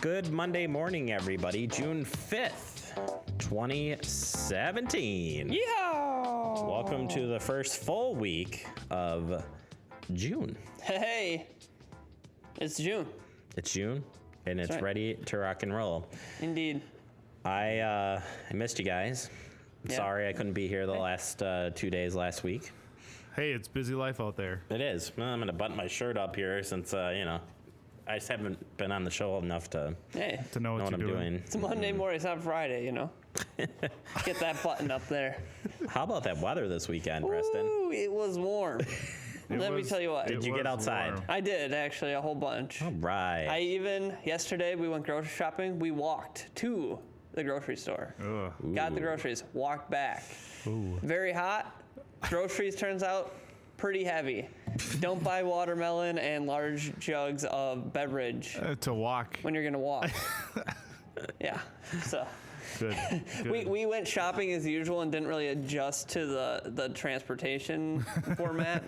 Good Monday morning, everybody. June 5th, 2017. Yeah. Welcome to the first full week of June. Hey, it's June. It's June, and it's right. ready to rock and roll. Indeed. I missed you guys. Yeah. Sorry I couldn't be here the last 2 days last week. Hey, it's busy life out there. It is. Well, I'm going to button my shirt up here since, I just haven't been on the show enough to Hey, To know know what what you're I'm doing. doing. it's a Monday morning. It's not Friday, you know. Get that button up there. How about that weather this weekend, Preston? Ooh, it was warm. Let me tell you what. Did you get outside? warm. I did actually a whole bunch. All right. Yesterday we went grocery shopping. We walked to the grocery store. Ugh. Got the groceries. Walked back. Ooh. Very hot. Groceries turns out pretty heavy. Don't buy watermelon and large jugs of beverage To walk. when you're gonna walk. Yeah. So Good. Good. we went shopping as usual and didn't really adjust to the transportation format.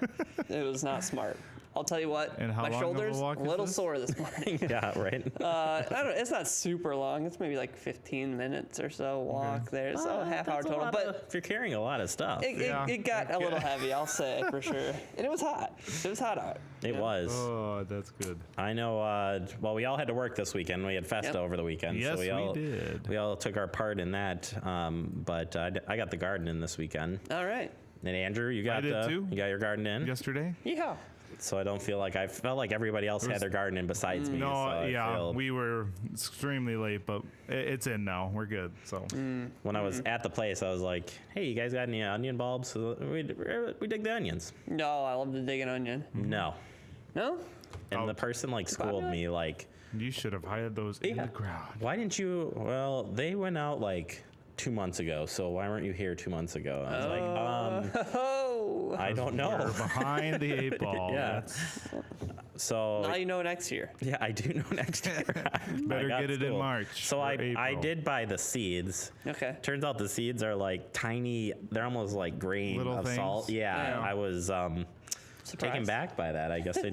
It was not smart. I'll tell you what. And how my long of a shoulders walk a is little this? sore this morning. Yeah, right. I don't know. It's not super long. It's maybe like 15 minutes or so walk there. So a half hour That's a total. lot But of- if you're carrying a lot of stuff, it got a little heavy, I'll say for sure. And it was hot. It was hot out. it was. Oh, that's good. I know. Well, we all had to work this weekend. We had Festa Yep. over the weekend. Yes, so we all did. We all took our part in that. But I got the garden in this weekend. All right. And Andrew, you got did too. You got your garden in. Yesterday? Yeah. So I don't feel like I felt like everybody else had their garden in besides me. No, so I yeah, feel- we were extremely late, but it's in now. We're good. So when I was at the place, I was like, "Hey, you guys got any onion bulbs?" So we dig the onions. No, I love to dig an onion. No. No? And Oh. the person like schooled me like, you should have hired those in Yeah. the ground. "Why didn't you?" Well, they went out like 2 months ago. So why weren't you here 2 months ago? I was like, Oh. I don't We're know. behind the eight ball. Yeah. That's- So Now you know next year. yeah, I do know next year. Better I got get it in schooled. March So or I April. did buy the seeds. Okay. Turns out the seeds are like tiny. They're almost like grain Little of salt. things? Yeah, Yeah. I was taken Surprised. back by that. I guess I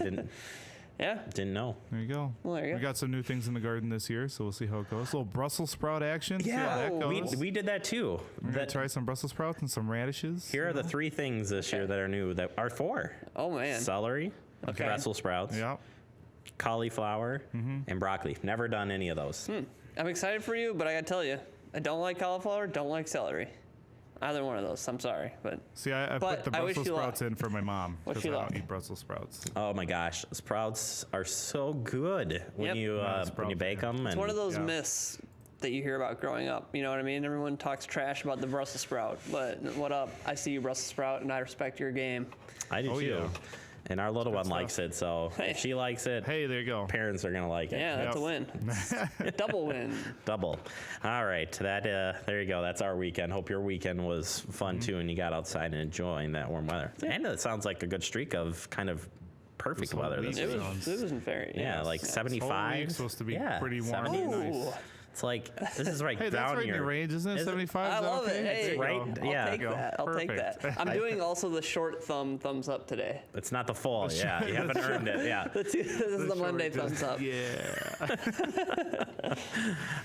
Yeah. didn't know. There you go. Well, there you We go. got some new things in the garden this year, so we'll see how it goes. A little Brussels sprout action. See how that Yeah, goes. We did that too. We're gonna That- try some Brussels sprouts and some radishes. Here are the 3 things this year that are new. That are 4: Oh man. celery, Okay. Brussels sprouts, Yeah. cauliflower, and broccoli. Never done any of those. I'm excited for you, but I gotta tell you, I don't like cauliflower, don't like celery. Either one of those. I'm sorry, but See, I But put the I wish Brussels you luck. sprouts in for my mom Wish because you I luck. don't eat Brussels sprouts. Oh my gosh, sprouts are so good when Yep. you Not a when sprout you bake fan. them. it's one of those Yeah. myths that you hear about growing up. You know what I mean? Everyone talks trash about the Brussels sprout, but what up? I see you Brussels sprout, and I respect your game. I do Oh, too. yeah. And our little one stuff. likes it, so Hey. if she likes it, Hey, there you go. parents are gonna like it. Yeah, that's a win. Double win. Double. All right, that there you go. That's our weekend. Hope your weekend was fun too, and you got outside and enjoying that warm weather. And it sounds like a good streak of kind of perfect This whole weather this week. week. It wasn't fair. Yeah, like Whole 75. week's supposed to be yeah, pretty warm. 70s. Nice. Ooh, It's like this is right Hey, that's down right in here. your range, isn't it? Is it? 75. I Is that love okay? it. Hey, There you Right? go. I'll Yeah. take that. I'll take Perfect. that. I'm doing also the short thumbs up today. It's not the full. Yeah, you haven't earned it. Yeah. This is the Monday Short thumbs up. Yeah.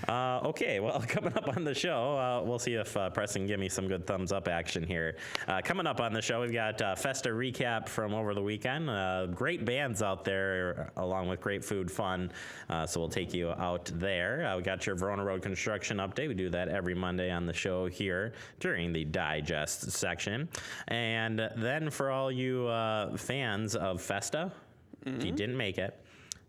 Okay, well, coming up on the show, we'll see if Preston can give me some good thumbs up action here. Coming up on the show, we've got Festa recap from over the weekend. Great bands out there, along with great food fun. So we'll take you out there. We got your Verona Road construction update. We do that every Monday on the show here during the digest section. And then for all you fans of Festa, if you didn't make it,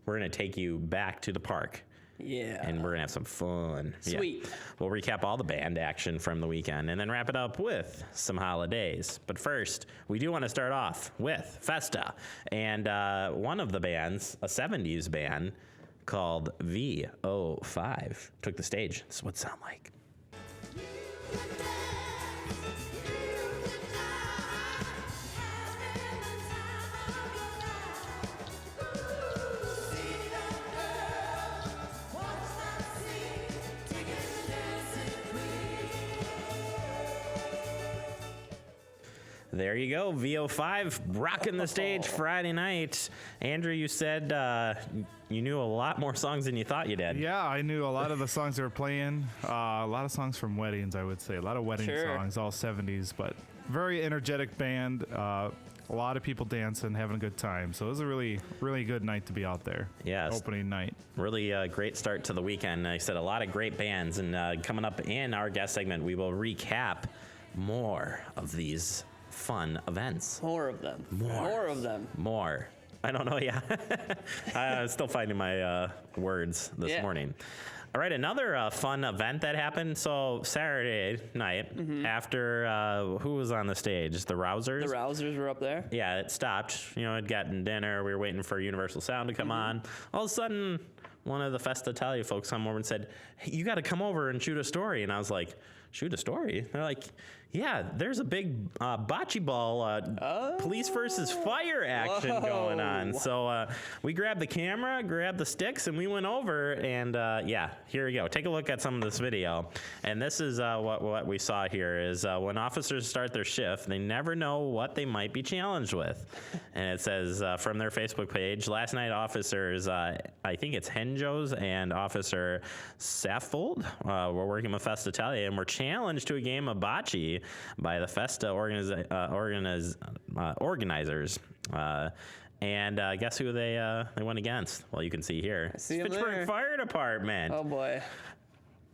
we're going to take you back to the park. Yeah. And we're gonna have some fun. Yeah. Sweet. We'll recap all the band action from the weekend and then wrap it up with some holidays. But first, we do want to start off with Festa. And one of the bands, a 70s band called VO5, took the stage. This is what it sounded like. There you go, VO5 rocking the stage Friday night. Andrew, you said you knew a lot more songs than you thought you did. Yeah, I knew a lot of the songs they were playing. A lot of songs from weddings, I would say. A lot of wedding Sure. songs, all 70s, but very energetic band. A lot of people dancing, having a good time. So it was a really, really good night to be out there. Yes. Opening night. Really great start to the weekend. Like I said, a lot of great bands. And coming up in our guest segment, we will recap more of these fun events. More of them. More. More of them. More. I don't know. Yeah. I'm still finding my words this Yeah. morning. All right, another fun event that happened. So Saturday night, after who was on the stage? The Rousers. The Rousers were up there. Yeah, it stopped. You know, I'd gotten dinner. We were waiting for Universal Sound to come on. All of a sudden, one of the Festa Italia folks come over and said, "Hey, you got to come over and shoot a story." And I was like, "Shoot a story?" They're like, "Yeah, there's a big bocce ball police versus fire action going on." So we grabbed the camera, grabbed the sticks, and we went over. And yeah, here we go. Take a look at some of this video. And this is what we saw here is when officers start their shift, they never know what they might be challenged with. And it says from their Facebook page, last night officers, I think it's Henjos and Officer Saffold, were working with Festa Italia and were challenged to a game of bocce by the Festa organizers. And guess who they went against? Well, you can see here. see 'em Fitchburg there. Fire Department. Oh boy.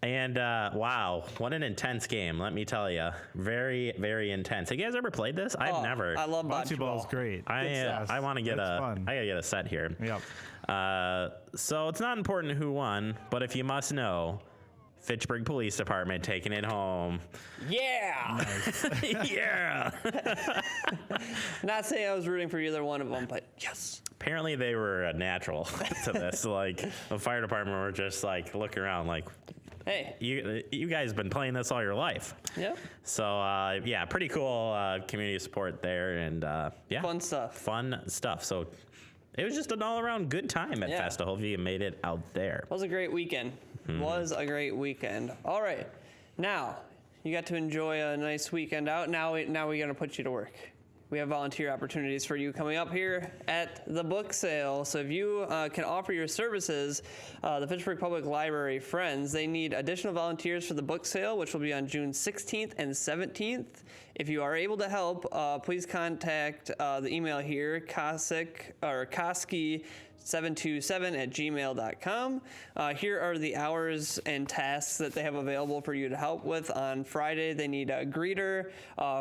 And wow, what an intense game, let me tell you. Very, very intense. Have you guys ever played this? I've never. I love Bocce bocce ball's ball. great. I want to get It's fun. I gotta get a set here. Yep. So it's not important who won, but if you must know, Fitchburg Police Department taking it home. Yeah. Yeah. Not saying I was rooting for either one of them, but yes. Apparently they were natural to this. Like the fire department were just like looking around, like Hey. you guys been playing this all your life. Yep. So yeah, pretty cool community support there, and yeah, Fun stuff. Fun stuff. So it was just an all-around good time at Yeah. Festa. Hopefully you made it out there. Was a great weekend. Was a great weekend. All right. Now, you got to enjoy a nice weekend out. Now we're going to put you to work. We have volunteer opportunities for you coming up here at the book sale. So if you can offer your services, the Fitchburg Public Library Friends, they need additional volunteers for the book sale, which will be on June 16th and 17th. If you are able to help, please contact the email here, koski727@gmail.com. Here are the hours and tasks that they have available for you to help with. On Friday, they need a greeter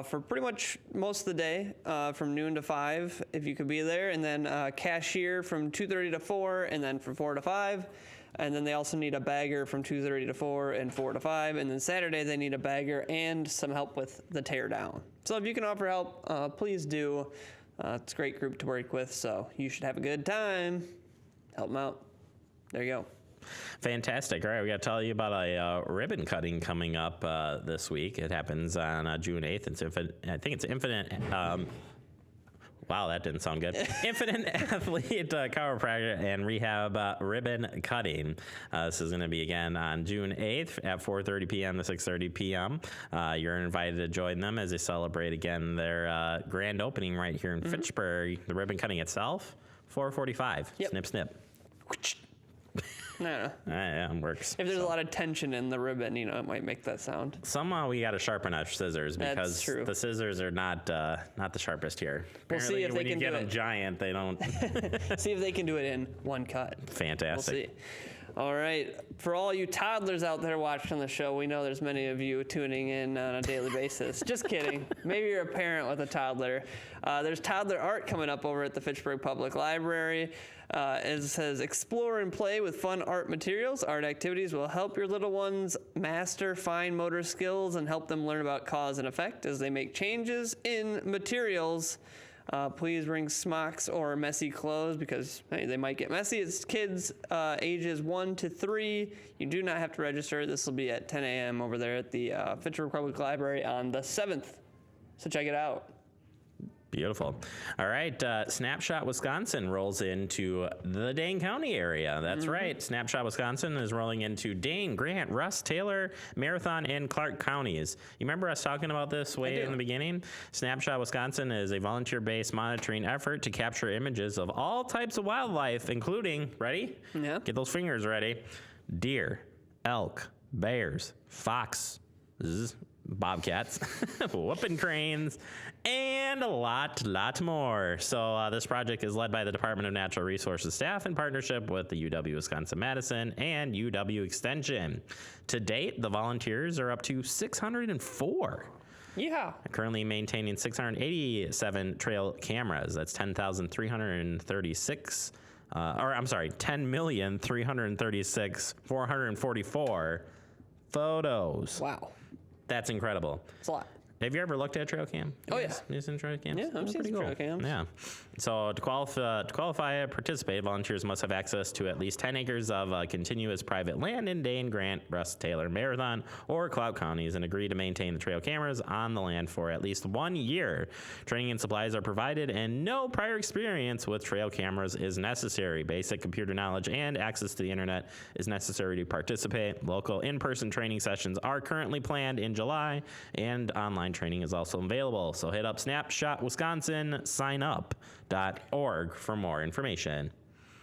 for pretty much most of the day, from noon to 5, if you could be there, and then cashier from 2:30 to 4, and then from 4 to 5. And then they also need a bagger from 2:30 to 4 and 4 to 5. And then Saturday, they need a bagger and some help with the tear down. So if you can offer help, please do. It's a great group to work with, so you should have a good time. Help them out. There you go. Fantastic. All right, we got to tell you about a ribbon cutting coming up this week. It happens on June 8th. I think it's Infinite. Wow, that didn't sound good. Infinite Athlete Chiropractor and Rehab Ribbon Cutting. This is going to be again on June 8th at 4:30 p.m. to 6:30 p.m. You're invited to join them as they celebrate again their grand opening right here in Fitchburg. The ribbon cutting itself, 4:45. Yep. Snip, snip. No. Yeah, it works. If there's a lot of tension in the ribbon, it might make that sound. Somehow we got to sharpen our scissors That's because true. the scissors are not the sharpest here. We'll see Apparently, if they when you can get do them it. giant, they don't. See if they can do it in one cut. We'll Fantastic. see. All right. For all you toddlers out there watching the show, we know there's many of you tuning in on a daily basis. Just kidding. Maybe you're a parent with a toddler. There's toddler art coming up over at the Fitchburg Public Library. It says, explore and play with fun art materials. Art activities will help your little ones master fine motor skills and help them learn about cause and effect as they make changes in materials. Please bring smocks or messy clothes because hey, they might get messy. It's kids ages 1 to 3. You do not have to register. This will be at 10 a.m. over there at the Fitchburg Public Library on the 7th. So check it out. Beautiful. All right. Snapshot Wisconsin rolls into the Dane County area. That's right. Snapshot Wisconsin is rolling into Dane, Grant, Russ, Taylor, Marathon, and Clark counties. You remember us talking about this way in the beginning? Snapshot Wisconsin is a volunteer-based monitoring effort to capture images of all types of wildlife, including, ready? Yeah. Get those fingers ready. Deer, elk, bears, fox, bobcats, whooping cranes, and a lot more. So this project is led by the Department of Natural Resources staff in partnership with the UW-Wisconsin-Madison and UW Extension. To date, the volunteers are up to 604. Yeah. Currently maintaining 687 trail cameras. That's 10,336, 10,336,444 photos. Wow. That's incredible. It's a lot. Have you ever looked at trail cam? Oh, yeah. You seen trail cams? Yeah, I've They're seen pretty some cool. trail cams. Yeah. So to qualify and participate, volunteers must have access to at least 10 acres of continuous private land in Dane, Grant, Russ, Taylor, Marathon, or Cloud counties and agree to maintain the trail cameras on the land for at least 1 year. Training and supplies are provided and no prior experience with trail cameras is necessary. Basic computer knowledge and access to the internet is necessary to participate. Local in-person training sessions are currently planned in July and online training is also available. So hit up Snapshot Wisconsin, signup.org for more information.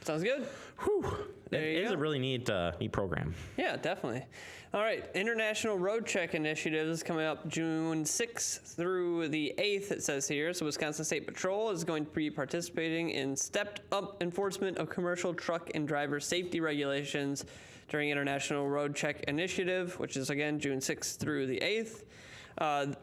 Sounds good. Whew. There It you is go. a really neat program. Yeah, definitely. All right, International Road Check Initiative is coming up June 6th through the 8th, it says here. So Wisconsin State Patrol is going to be participating in stepped-up enforcement of commercial truck and driver safety regulations during International Road Check Initiative, which is, again, June 6th through the 8th.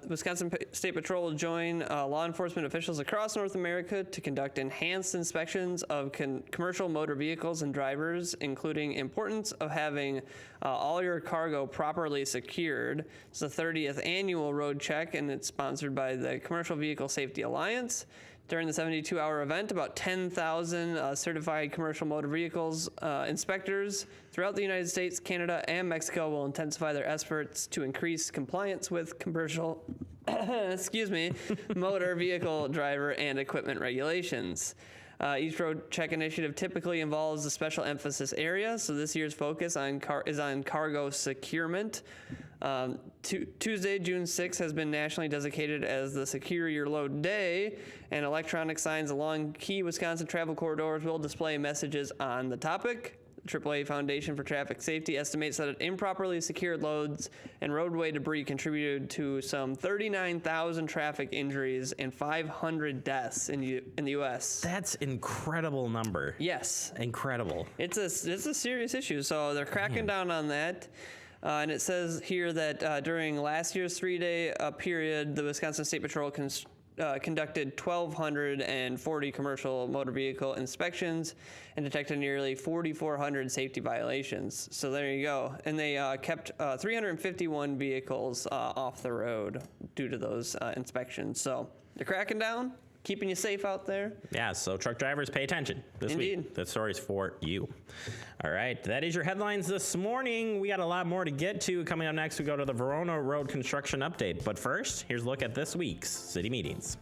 Wisconsin State Patrol will join law enforcement officials across North America to conduct enhanced inspections of commercial motor vehicles and drivers, including importance of having all your cargo properly secured. It's the 30th annual road check, and it's sponsored by the Commercial Vehicle Safety Alliance. During the 72-hour event, about 10,000 certified commercial motor vehicles inspectors throughout the United States, Canada, and Mexico will intensify their efforts to increase compliance with commercial motor vehicle driver and equipment regulations. Each road check initiative typically involves a special emphasis area, so this year's focus is on cargo securement. Tuesday, June 6th, has been nationally designated as the Secure Your Load Day, and electronic signs along key Wisconsin travel corridors will display messages on the topic. The AAA Foundation for Traffic Safety estimates that improperly secured loads and roadway debris contributed to some 39,000 traffic injuries and 500 deaths in the U.S. That's incredible number. Yes. Incredible. It's a serious issue, so they're cracking down on that. And it says here that during last year's 3-day period, the Wisconsin State Patrol conducted 1,240 commercial motor vehicle inspections and detected nearly 4,400 safety violations. So there you go. And they kept 351 vehicles off the road due to those inspections. So they're cracking down, keeping you safe out there. Yeah, so truck drivers, pay attention this Indeed. week. That story's for you. All right, that is your headlines this morning. We got a lot more to get to. Coming up next, we go to the Verona Road construction update. But first, here's a look at this week's city meetings.